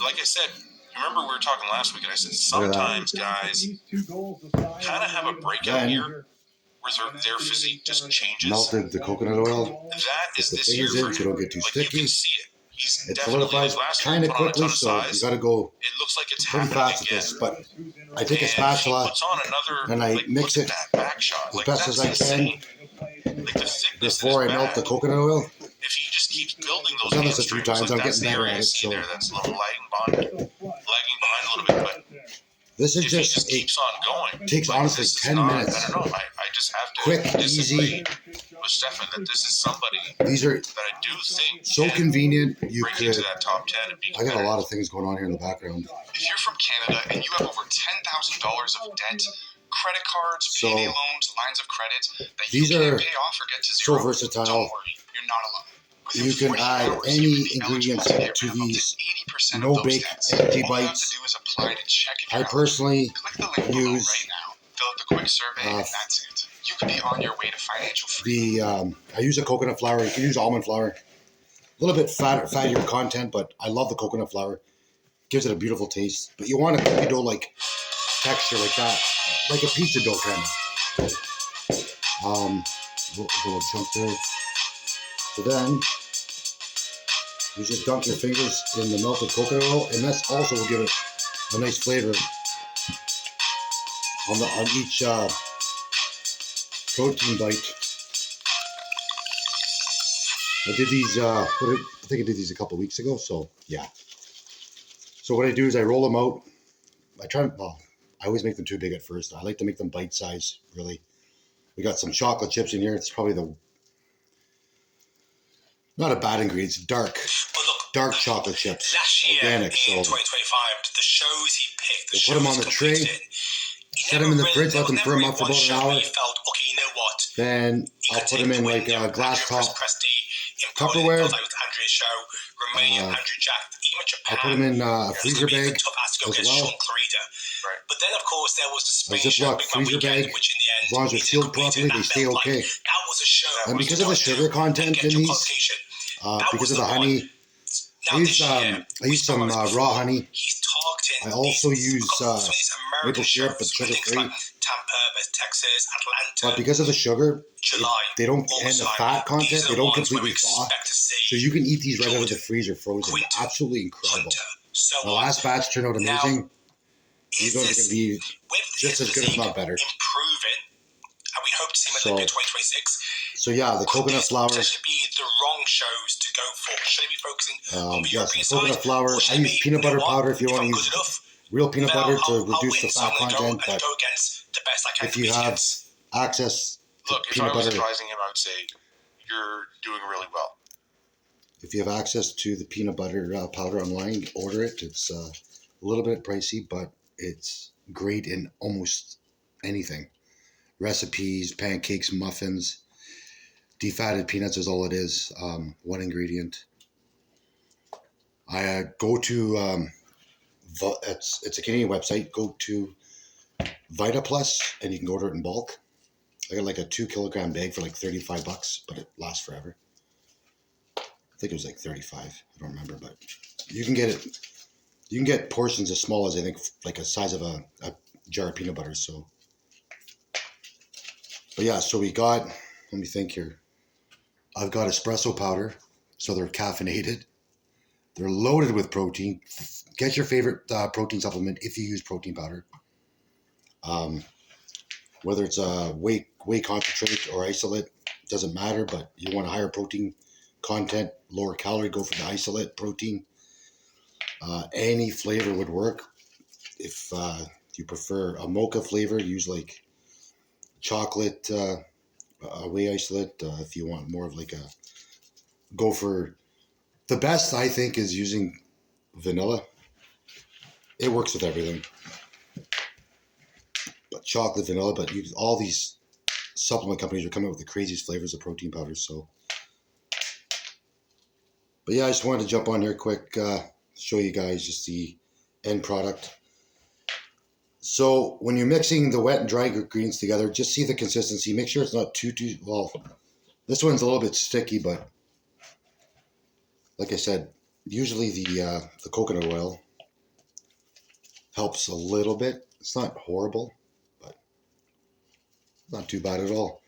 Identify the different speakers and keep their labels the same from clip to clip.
Speaker 1: like I said, remember we were talking last week, and I said sometimes guys kind of have a breakout year where their physique just changes.
Speaker 2: Melted the coconut oil.
Speaker 1: That is this year for
Speaker 2: so you don't get too sticky.
Speaker 1: You can see it. It
Speaker 2: solidifies kind of quickly, so you got to go pretty fast with this. But I take a spatula and I mix it as best as I can before I melt the coconut oil.
Speaker 1: If he just keeps building those,
Speaker 2: I've done this a few times. I'm getting better at it. So
Speaker 1: that's a little lagging behind a little bit, but
Speaker 2: this is just
Speaker 1: keeps on going.
Speaker 2: Takes honestly 10 minutes.
Speaker 1: I don't know. I just have to
Speaker 2: quick, easy.
Speaker 1: With Stefan, that this is somebody
Speaker 2: these are
Speaker 1: that I do think
Speaker 2: so convenient. You
Speaker 1: break
Speaker 2: could.
Speaker 1: Into that top 10 and be
Speaker 2: I got a lot of things going on here in the background.
Speaker 1: If you're from Canada and you have over $10,000 of debt, credit cards, payday loans, lines of credit that you can't pay off or get to zero,
Speaker 2: so versatile.
Speaker 1: Don't worry, you're not alone.
Speaker 2: You can add any ingredients to these no-bake empty bites. I personally use
Speaker 1: Fill out the quick survey and that's it. You can be on your way to financial freedom.
Speaker 2: I use a coconut flour. You can use almond flour. A little bit fattier content, but I love the coconut flour. Gives it a beautiful taste. But you want a cookie dough like texture like that, like a pizza dough kind of. Little chunk there. So then you just dunk your fingers in the melted coconut oil, and that's also will give it a nice flavor on each protein bite. I did these. I think I did these a couple weeks ago. So yeah. So what I do is I roll them out. I always make them too big at first. I like to make them bite size. Really. We got some chocolate chips in here. It's probably not a bad ingredient. It's dark chocolate chips.
Speaker 1: Last year,
Speaker 2: organic.
Speaker 1: In 2025, the shows he picked,
Speaker 2: we'll put them on the tray. Set them in the fridge, let them firm up for about an hour. Then I'll put them in like a glass top Tupperware. I'll put them in a freezer bag as well.
Speaker 1: But then, of course, there was the
Speaker 2: a Ziploc freezer bag. As long as they're sealed properly, they stay okay. And because of the sugar content in these, because of the honey, I use some raw honey. I also use maple syrup, but sugar-free. But because of the sugar, they don't, and the fat content, they don't completely thaw. So you can eat these right out of the freezer frozen. They're absolutely incredible. The last batch turned out amazing. These ones are going to be just as good, if not better.
Speaker 1: And we hope to see them in 2026.
Speaker 2: So yeah, the coconut flour.
Speaker 1: Should be the wrong shows to go for. Should I be focusing on the European side?
Speaker 2: Coconut flour. I use peanut butter powder if you want to use real peanut butter to reduce the fat content. But if you have access to peanut butter,
Speaker 1: if I was advising him, I would say you're doing really well.
Speaker 2: If you have access to the peanut butter powder online, order it. It's a little bit pricey, but it's great in almost anything. Recipes, pancakes, muffins. Defatted peanuts is all it is. One ingredient. I go to it's a Canadian website. Go to Vita Plus, and you can order it in bulk. I got like a 2 kilogram bag for like $35, but it lasts forever. I think it was like 35. I don't remember, but you can get it. You can get portions as small as, I think, like a size of a jar of peanut butter. So, but yeah, so we got. Let me think here. I've got espresso powder, so they're caffeinated. They're loaded with protein. Get your favorite protein supplement if you use protein powder. Whether it's a whey concentrate or isolate, doesn't matter, but you want a higher protein content, lower calorie, go for the isolate protein. Any flavor would work. If you prefer a mocha flavor, use like chocolate whey isolate. If you want more of like go for the best, I think, is using vanilla. It works with everything. But chocolate, vanilla, but all these supplement companies are coming up with the craziest flavors of protein powders. So, but yeah, I just wanted to jump on here quick, show you guys just the end product. So when you're mixing the wet and dry ingredients together, just see the consistency. Make sure it's not too well. This one's a little bit sticky, but like I said, usually the coconut oil helps a little bit. It's not horrible, but not too bad at all.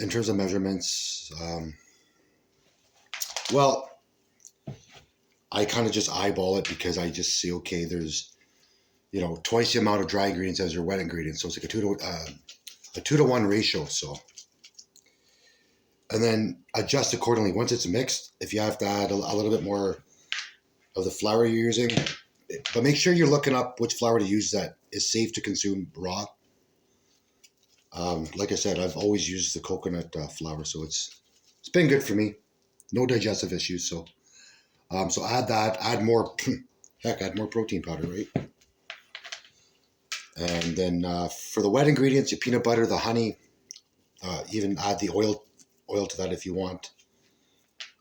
Speaker 2: In terms of measurements, well, I kind of just eyeball it because I just see, okay, there's, you know, twice the amount of dry ingredients as your wet ingredients. So it's like a 2-to-1 ratio. So, and then adjust accordingly. Once it's mixed, if you have to add a little bit more of the flour you're using, but make sure you're looking up which flour to use that is safe to consume raw. Like I said, I've always used the coconut flour, so it's been good for me. No digestive issues. So, so add that. Add more. Heck, add more protein powder, right? And then for the wet ingredients, your peanut butter, the honey, even add the oil to that if you want.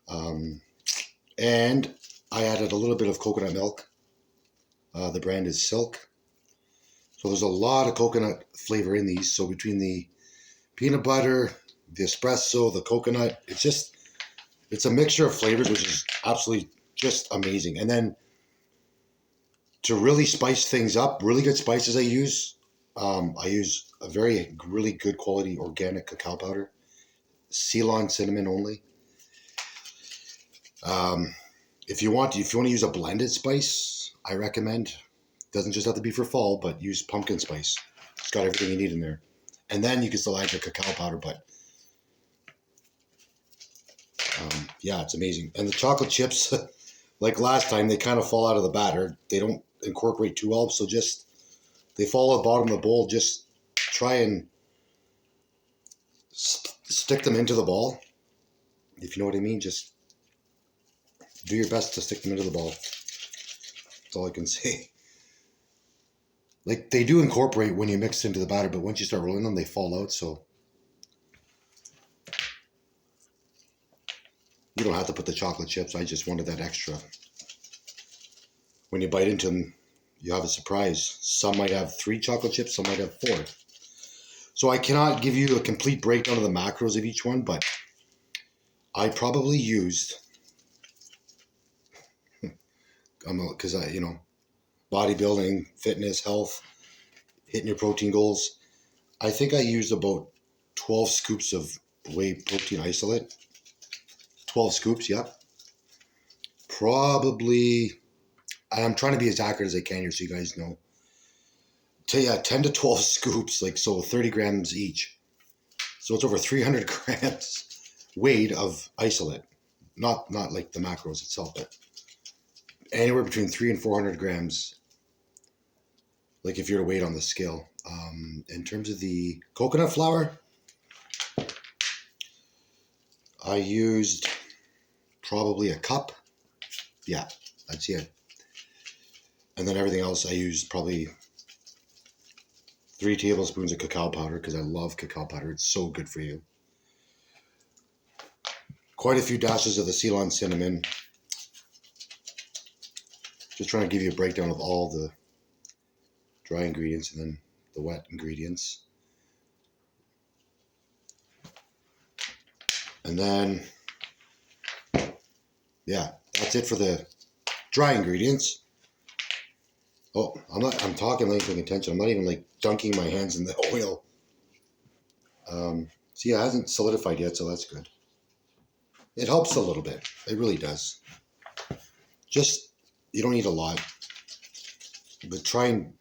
Speaker 2: And I added a little bit of coconut milk. The brand is Silk. So there's a lot of coconut flavor in these. So between the peanut butter, the espresso, the coconut, it's a mixture of flavors, which is absolutely just amazing. And then to really spice things up, really good spices I use a really good quality organic cacao powder, Ceylon cinnamon only. If you want to use a blended spice, I recommend. Doesn't just have to be for fall, but use pumpkin spice. It's got everything you need in there. And then you can still add your cacao powder, but yeah, it's amazing. And the chocolate chips, like last time, they kind of fall out of the batter. They don't incorporate too well, so they fall at the bottom of the bowl. Just try and stick them into the ball, if you know what I mean. Just do your best to stick them into the ball. That's all I can say. Like, they do incorporate when you mix into the batter, but once you start rolling them, they fall out, so you don't have to put the chocolate chips. I just wanted that extra. When you bite into them, you have a surprise. Some might have 3 chocolate chips, some might have 4. So I cannot give you a complete breakdown of the macros of each one, but I probably used, because bodybuilding, fitness, health, hitting your protein goals. I think I used about 12 scoops of whey protein isolate. 12 scoops, yep. Probably, I'm trying to be as accurate as I can here so you guys know. 10 to 12 scoops, so 30 grams each. So it's over 300 grams weighed of isolate. Not like the macros itself, but anywhere between 300 and 400 grams, like if you're to weigh it on the scale. In terms of the coconut flour, I used probably a cup. Yeah, that's it. And then everything else I used probably 3 tablespoons of cacao powder, because I love cacao powder. It's so good for you. Quite a few dashes of the Ceylon cinnamon. Just trying to give you a breakdown of all the dry ingredients and then the wet ingredients. And then, yeah, that's it for the dry ingredients. Oh, I'm talking like paying attention. I'm not even dunking my hands in the oil. See, it hasn't solidified yet, so that's good. It helps a little bit. It really does. Just, you don't need a lot. But try and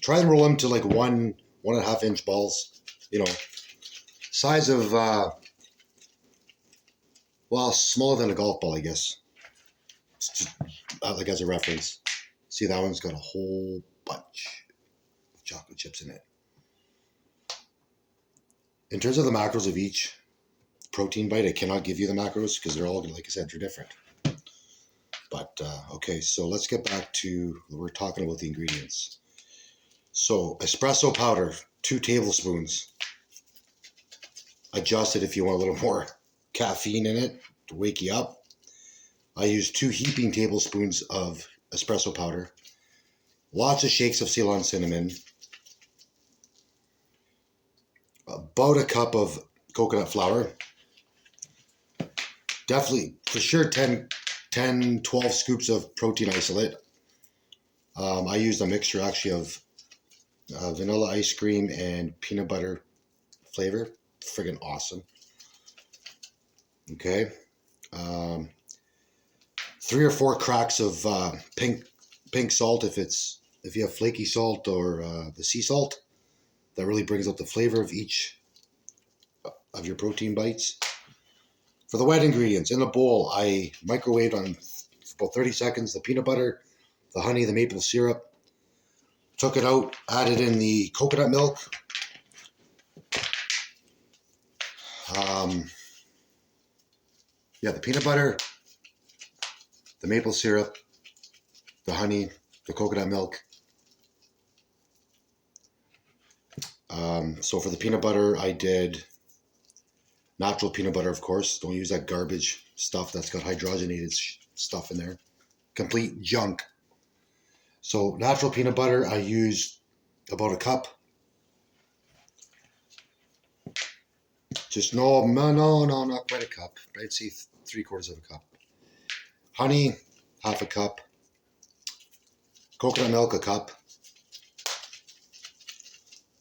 Speaker 2: roll them to 1.5 inch balls. Size of, smaller than a golf ball, I guess. Just, as a reference. See, that one's got a whole bunch of chocolate chips in it. In terms of the macros of each protein bite, I cannot give you the macros because they're all, like I said, they're different. But, okay, so let's get back to, we're talking about the ingredients. So, espresso powder, 2 tablespoons. Adjust it if you want a little more caffeine in it to wake you up. I use 2 heaping tablespoons of espresso powder. Lots of shakes of Ceylon cinnamon. About a cup of coconut flour. Definitely, for sure, 10, 12 scoops of protein isolate. I used a mixture actually of vanilla ice cream and peanut butter flavor. Friggin' awesome. Okay. 3 or 4 cracks of pink salt if you have flaky salt or the sea salt. That really brings out the flavor of each of your protein bites. For the wet ingredients, in a bowl, I microwaved on about 30 seconds the peanut butter, the honey, the maple syrup. Took it out, added in the coconut milk. The peanut butter, the maple syrup, the honey, the coconut milk. So for the peanut butter, I did natural peanut butter, of course. Don't use that garbage stuff that's got hydrogenated stuff in there. Complete junk. So natural peanut butter, I used about a cup. Just no, not quite a cup. I'd say 3/4 of a cup. Honey, half a cup. Coconut milk, a cup.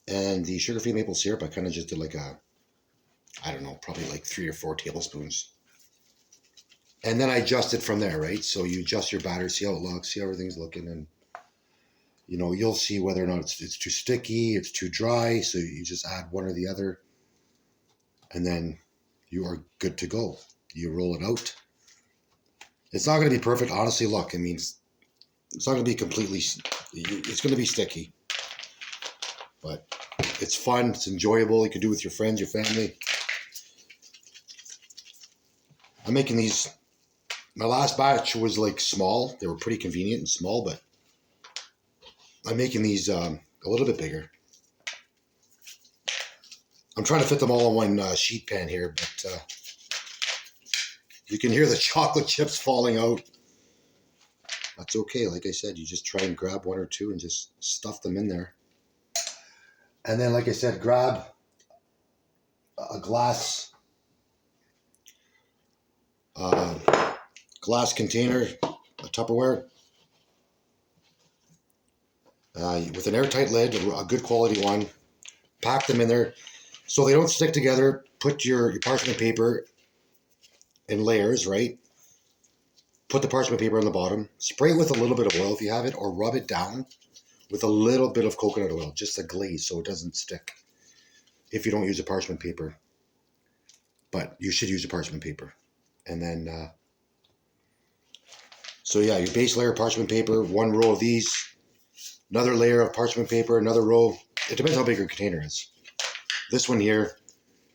Speaker 2: And the sugar-free maple syrup, I kind of just did like I don't know, probably like 3 or 4 tablespoons. And then I adjust it from there, right? So you adjust your batter, see how it looks, see how everything's looking, and you know, you'll see whether or not it's too sticky, it's too dry. So you just add one or the other, and then you are good to go. You roll it out. It's not going to be perfect, honestly. Look, I mean, it's not going to be completely. It's going to be sticky, but it's fun. It's enjoyable. You can do it with your friends, your family. I'm making these. My last batch was like small. They were pretty convenient and small, but I'm making these a little bit bigger. I'm trying to fit them all in one sheet pan here, but you can hear the chocolate chips falling out. That's okay. Like I said, you just try and grab 1 or 2 and just stuff them in there. And then, like I said, grab a glass container, a Tupperware, with an airtight lid, a good quality one. Pack them in there so they don't stick together. Put your parchment paper in layers, right? Put the parchment paper on the bottom. Spray it with a little bit of oil if you have it, or rub it down with a little bit of coconut oil, just a glaze so it doesn't stick if you don't use a parchment paper. But you should use a parchment paper. And then, so yeah, your base layer of parchment paper, 1 row of these, another layer of parchment paper, another row. It depends how big your container is. This one here,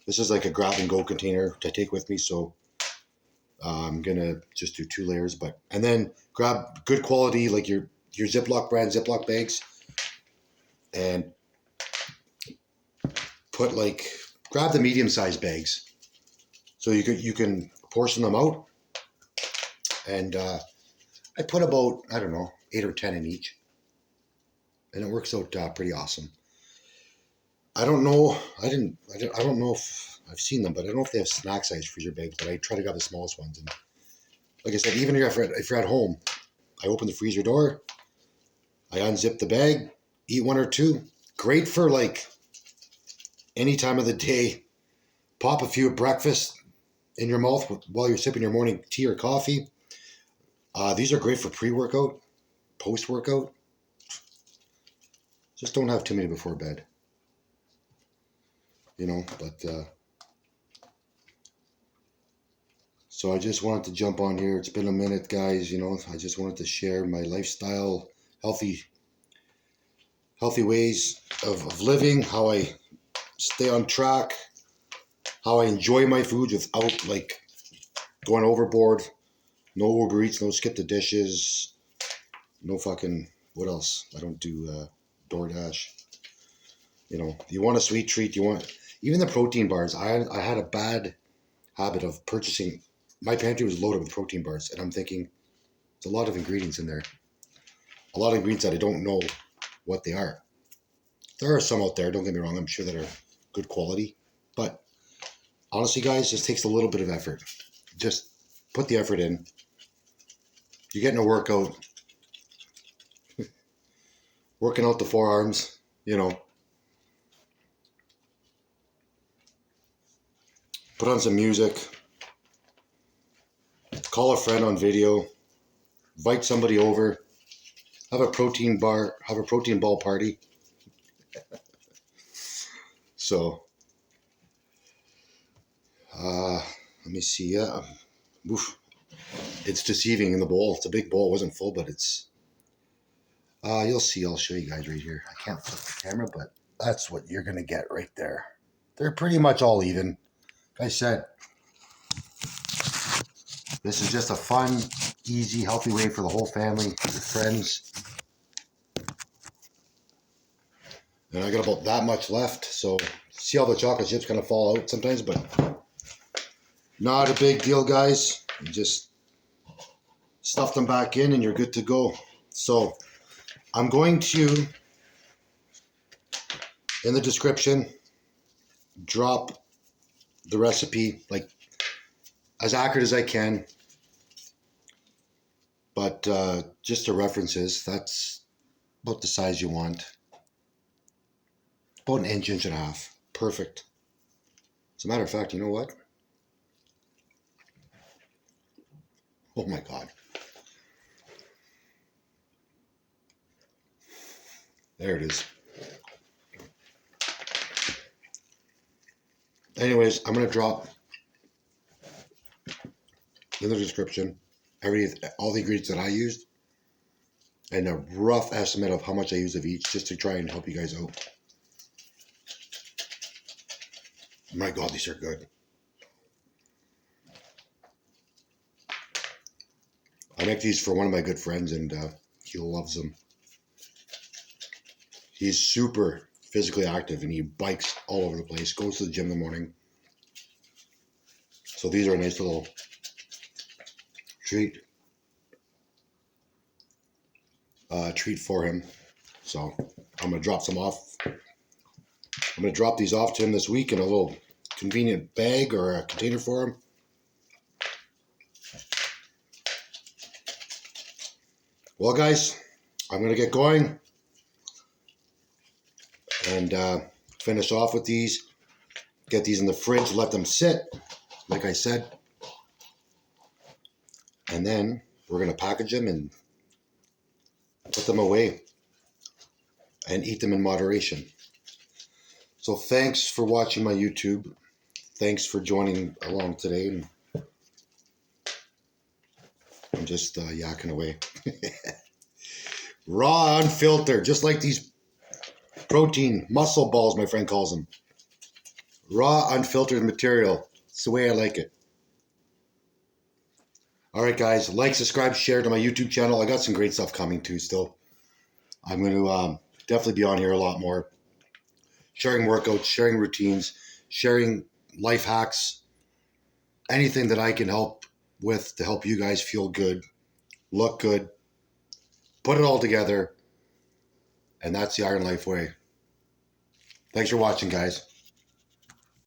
Speaker 2: this is like a grab and go container to take with me, so I'm gonna just do 2 layers. And then grab good quality, like your Ziploc brand Ziploc bags, and grab the medium sized bags, so you can portion them out. And I put about, I don't know, 8 or 10 in each, and it works out pretty awesome. I don't know if I've seen them, but I don't know if they have snack size freezer bags, but I try to grab the smallest ones. And like I said, even if you're at home, I open the freezer door, I unzip the bag, eat 1 or 2. Great for like any time of the day. Pop a few at breakfast in your mouth while you're sipping your morning tea or coffee. These are great for pre-workout, post-workout. Just don't have too many before bed. You know, but so I just wanted to jump on here. It's been a minute, guys. You know, I just wanted to share my lifestyle, healthy ways of living, how I stay on track, how I enjoy my food without like going overboard. No Uber Eats, no skip the dishes, no fucking, what else? I don't do DoorDash. You know, you want a sweet treat, even the protein bars. I had a bad habit of purchasing. My pantry was loaded with protein bars, and I'm thinking, there's a lot of ingredients in there. A lot of ingredients that I don't know what they are. There are some out there, don't get me wrong, I'm sure that are good quality. But honestly, guys, it takes a little bit of effort. Just put the effort in. You're getting a workout. working out the forearms, you know. Put on some music. Call a friend on video. Invite somebody over. Have a protein ball party. So, let me see. Yeah, oof. It's deceiving in the bowl. It's a big bowl. It wasn't full, but it's. You'll see. I'll show you guys right here. I can't flip the camera, but that's what you're gonna get right there. They're pretty much all even. Like I said, this is just a fun, easy, healthy way for the whole family, your friends. And I got about that much left, so see how the chocolate chips kind of fall out sometimes, but not a big deal, guys. You just stuff them back in and you're good to go. So I'm going to, in the description, drop the recipe, like as accurate as I can. But just the references, that's about the size you want. About an inch, inch and a half. Perfect. As a matter of fact, you know what? Oh my God. There it is. Anyways, I'm going to drop in the description all the ingredients that I used and a rough estimate of how much I use of each, just to try and help you guys out. My God, these are good. I make these for one of my good friends, and he loves them. He's super physically active, and he bikes all over the place, goes to the gym in the morning. So these are a nice little treat for him. So I'm going to drop some off. I'm going to drop these off to him this week in a little convenient bag or a container for him. Well, guys, I'm going to get going and finish off with these. Get these in the fridge, let them sit, like I said. And then we're going to package them and put them away and eat them in moderation. So thanks for watching my YouTube. Thanks for joining along today. I'm just yakking away. Raw, unfiltered, just like these protein muscle balls, my friend calls them. Raw, unfiltered material. It's the way I like it. All right, guys. Like, subscribe, share to my YouTube channel. I got some great stuff coming too still. I'm going to definitely be on here a lot more. Sharing workouts, sharing routines, sharing life hacks. Anything that I can help with to help you guys feel good, look good, put it all together. And that's the Iron Life way. Thanks for watching, guys.